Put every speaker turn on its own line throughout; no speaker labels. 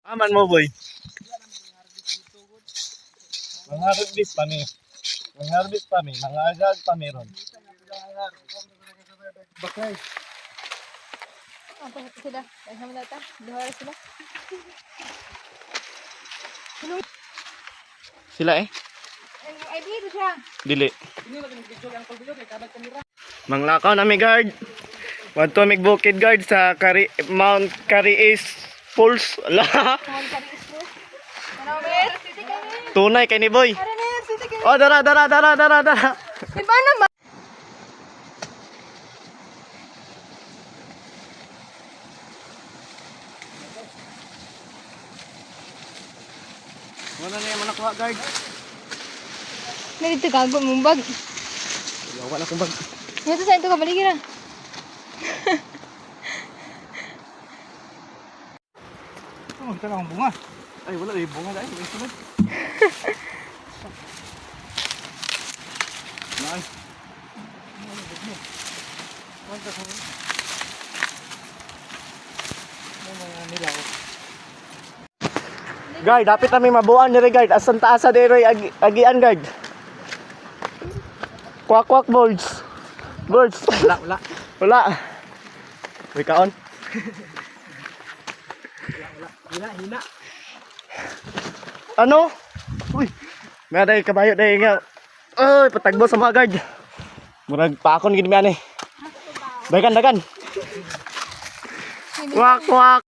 Aman mo boy. Mangharbit pa mi. Mangharbit pa mi. Mangagag pa meron. Bakay.
Apa sila? Ay naman nata. Duha sila.
Sila eh.
Ay dito siya.
Dili. Manglakaw na mi guard. Want to make bukid guard sa Mount Cariis Falls. Ala.
Ano mer? Siti kami.
Tunay kay ni boy.
Ara ner, siti kami.
Oh, dara.
Di ba naman?
Wala na yung manakuha guard.
Dito gago mong bag.
Wala kong bag.
Dito sa ito ka baligira.
Oh, kita lang bunga.
Ay, wala eh. Bunga guys. May sunod. Nice. Guard, dapat kami mabuan ni guard. Asan taasa dere agian guard. Kwak birds. Birds. Wala. Uy kaon. Hina. Ano? Uy. Nga day kabayo day nga. Oy, patagbo sa mga guard. Murag paakon gid mi ani. Dagan. Kwak.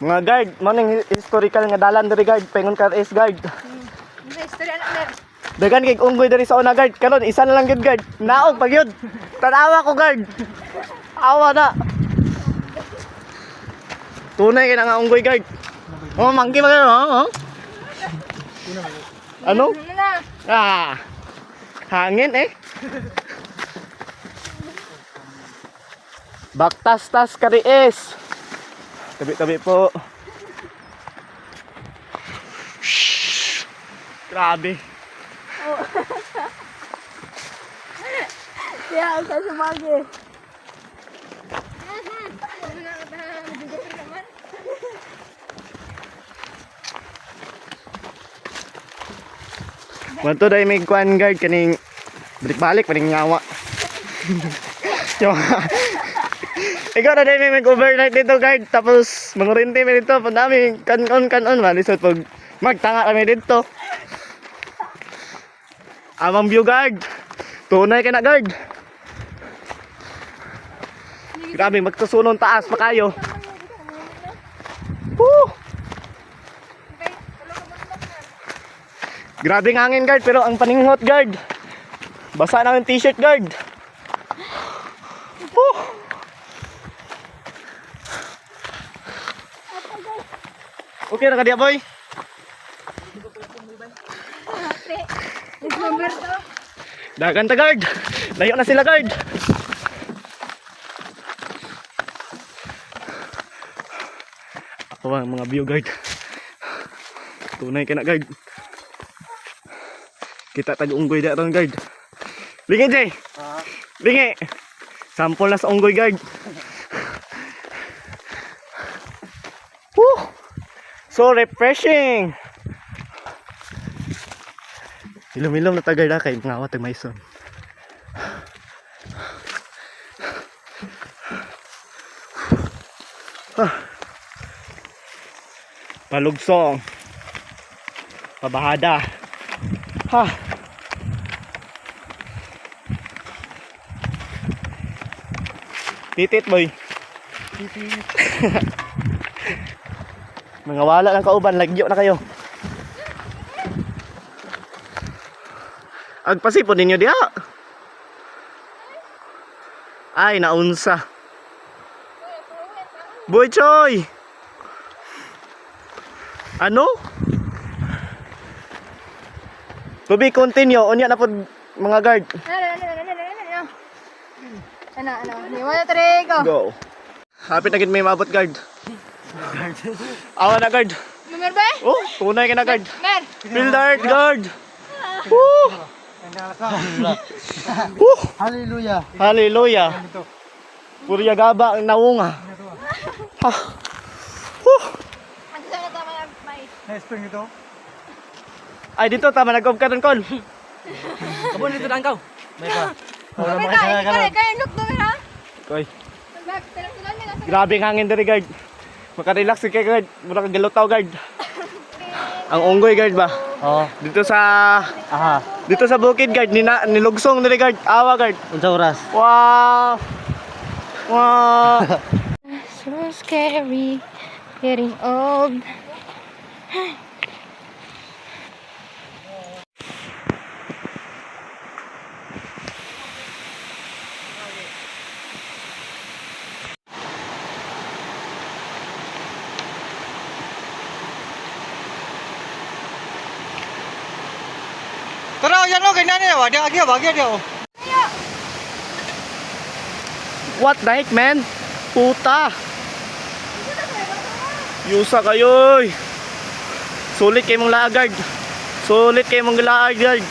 Mga guard, maning historical nga dalan diri guard, pengon ka is guard.
Ano istorya na mer?
Dagan kay unggoy diri sa una guard, karon isa na lang gid guard. Naog pag yun. Tanawa ko guard. Awa na. Tunay kay nga unggoy guard. Oh, mangki ba kayo, oh? Ano?
Ano na?
Ah. Hangin eh. Baktas-tas kariis. Tabi po. Shhh. Grabe.
Kaya ang sa sumagi.
Wanto dai may kuan guard kaning balik paning nyawa. Ikaw na dai may overnight dito guard tapos mangurente mi dito pag namin kanon malisod pag magtanga kami dito. Amang view guard. Tunay ka na guard. Grabe magsusunon taas pa kayo. Woo! Grabe ang hangin guard pero ang paninghot guard. Basa na yung t-shirt guard. Woo! Okay na ka diya boy? Dagan ta guard. Layo na sila guard. Ako ang mga view guard. Tunay ka na guard. Kita tayo unggoy da ron guard. Lingi Jay. Lingi. Sample na sa unggoy guard. Woo! So refreshing. Ilom-ilom na tagay na kay mga awat may son. Palugsong. Pabahada. Ha. Titit boy. Titit. Mga wala ng kauban, lagyo na kayo. Agpasipon ninyo diha. Ay, naunsa. Boy Choy. Ano? To be continue, unya na po mga guard.
Ano? Ni wala tare ko.
Go. Happy na gid may mabot guard. Awa na guard.
Number ba?
Oh, tunay ka na guard.
Mer.
Build guard. Woo! Woo!
Hallelujah.
Hallelujah. Purya gaba ang naunga. Ha. Woo!
Ang sana tama mga mais.
Na-spring ito?
Ay, dito, tama, nag-off ka rin, Col.
Kabon dito na ikaw. May pa. Wala
Kami
mo
tayo,
kaya
kaya kaya look doon ha.
Koy,
Talang nila sa
grabe ang hangin diri, guard. Maka-relax ka, guard. Mura kang galutaw, guard. Ang unggoy, guard ba?
Oo.
Dito sa...
Aha.
Dito sa bukid, guard. Nilugsong diri, guard. Awa, guard.
Unsa oras?
Wow! Wow!
So scary, getting old.
Tara, yan o, ganyan niya. Wagya dia o.
What the heck, man? Puta! Yusa kayo! Sulit kayo mong laagard. Sulit kayo mong laagard.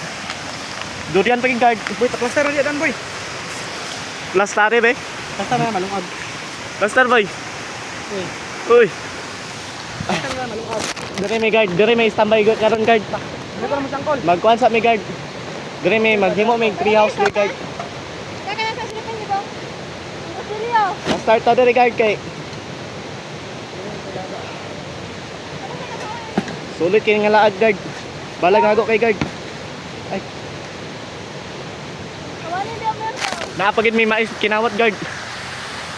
Durian pa yung guard.
Boy, taklastar dia dan boy.
Plastare, be?
Taklastar na malungag.
Plaster, boy.
Uy.
Uy!
Taklastar na malungag.
Dire may guard. Dire may standby karon guard.
Ano pa mo sangkol?
Magkuhan sa may guard. Dire may maghimo may treehouse may guard.
Kaya kaya sa silipan dito. Ang silyo.
Start na dire guard kay. Sulit kayo nga laag guard. Balag nga ako kay guard. Ay,
Kawanin di ang meron.
naapagid may mais kinawat guard.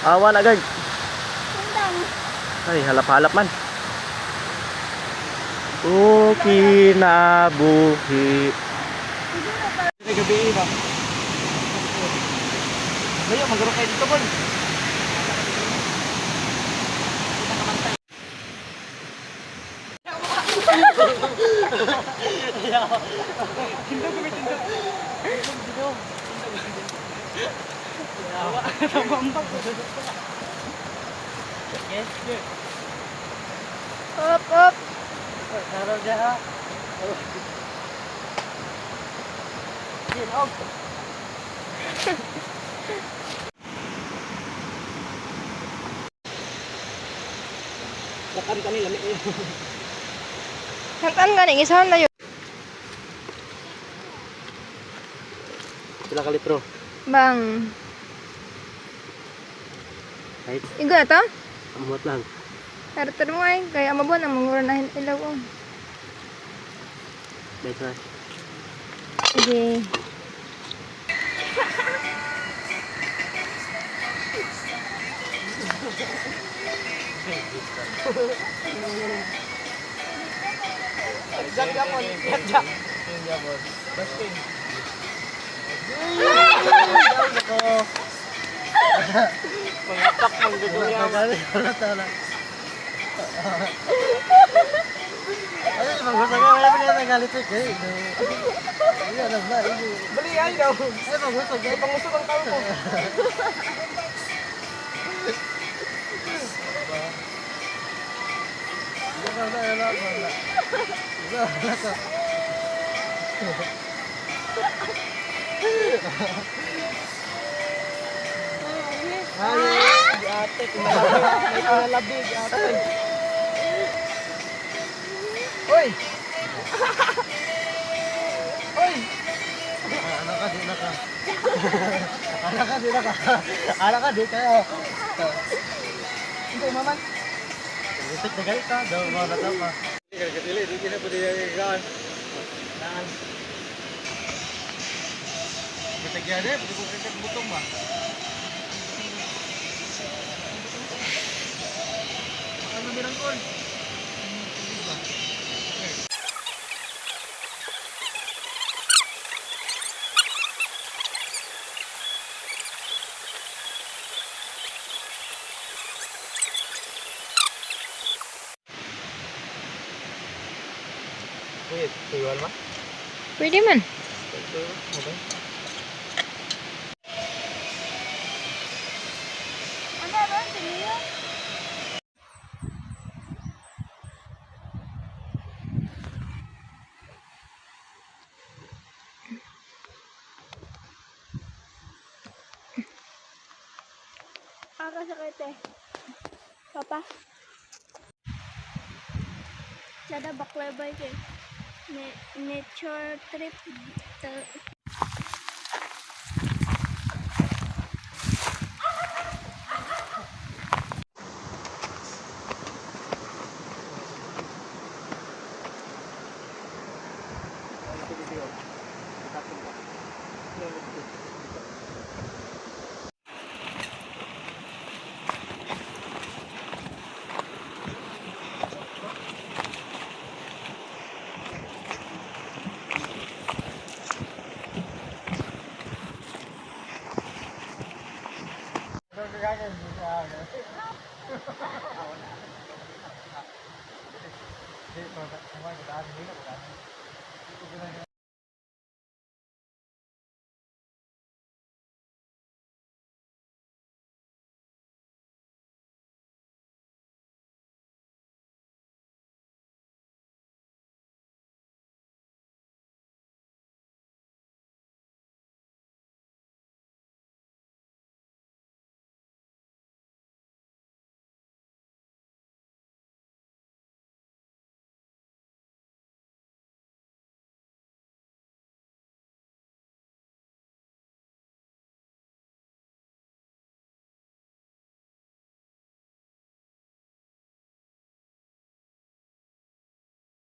Awa na guard.
Sundang.
Ay, halap-halap man. O kinabuhi.
Gabi ba? Layo, magaro kayo dito boy.
Up, up.
Sarap dia ha. Lakan kami lami.
Hantan ganing isahan na yun.
Sila ka litro.
Bang.
Right.
Igo na to?
Amot lang.
Hartar mo ay. Kaya mabuhan ang mga uranahin ilaw ko.
That's right.
Sige.
Jack Japon. Jack. Basting. Pangatak mong duduya. Ano yung maghusa ka? Wala pa niya nagalitik eh. Hindi alam na. Bali ay daw. Ay maghusa ka. Pangusok ang tao ko. Ate, pinalabig ate. Oy! Oy! Anak ka, di na ka. Anak ka, di na ka. Anak ka, di kayo. Hindi, maman. Itik na galit ka. Daw, mga bata pa. Hindi na po di nagkakaan. Naan. Matagyan eh, pwede ko kakagutong ba? Ano birang kol? Wait, tuyuan ba?
Pwede man. Ano ba? Siliyo? Aga sa kete. Papa. Sada baklebay kay nature trip.
Ito kagaya hindi siya. Hindi, kumakain ko daan. Hindi na kumakain.